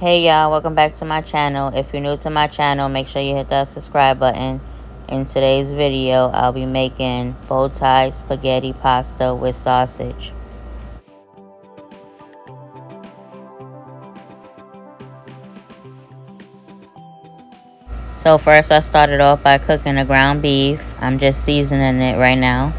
Hey y'all, welcome back to my channel. If you're new to my channel, make sure you hit that subscribe button. In today's video, I'll be making bow tie spaghetti pasta with sausage. So first I started off by cooking the ground beef. I'm just seasoning it right now.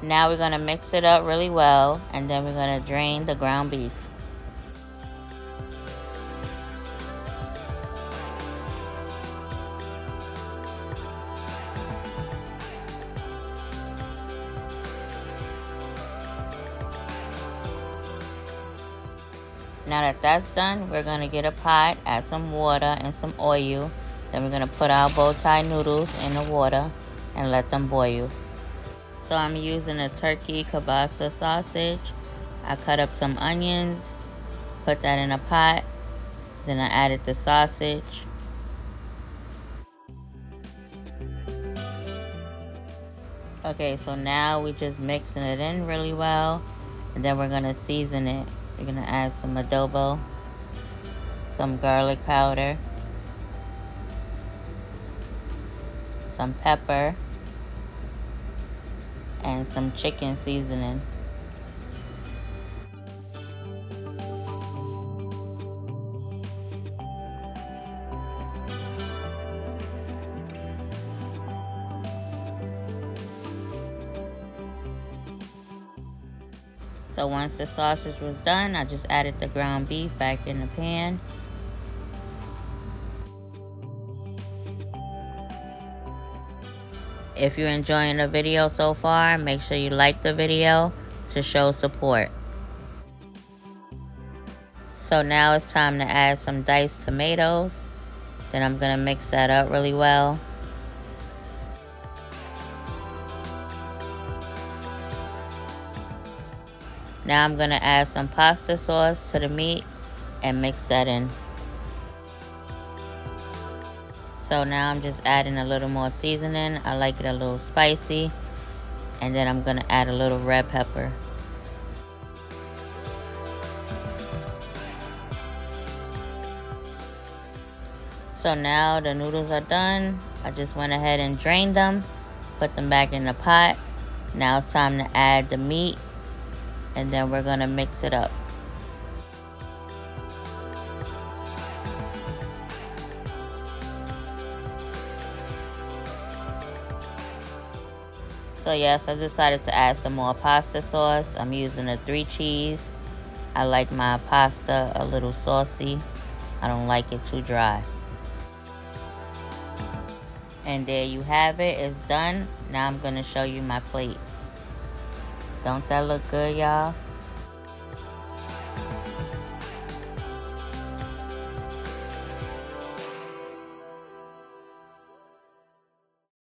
Now we're going to mix it up really well, and then we're going to drain the ground beef. Now that that's done, we're going to get a pot, add some water and some oil. Then we're going to put our bow tie noodles in the water and let them boil. So I'm using a turkey kielbasa sausage. I cut up some onions, put that in a pot. Then I added the sausage. Okay, so now we're just mixing it in really well. And then we're going to season it. We're going to add some adobo, some garlic powder, some pepper, and some chicken seasoning. So once the sausage was done, I just added the ground beef back in the pan. If you're enjoying the video so far, make sure you like the video to show support. So now it's time to add some diced tomatoes. Then I'm going to mix that up really well. Now I'm going to add some pasta sauce to the meat and mix that in. So now I'm just adding a little more seasoning. I like it a little spicy. And then I'm going to add a little red pepper. So now the noodles are done. I just went ahead and drained them, put them back in the pot. Now it's time to add the meat, and then we're gonna mix it up. So yes, I decided to add some more pasta sauce. I'm using a 3 cheese. I like my pasta a little saucy. I don't like it too dry. And there you have it, it's done. Now I'm gonna show you my plate. Don't that look good, y'all?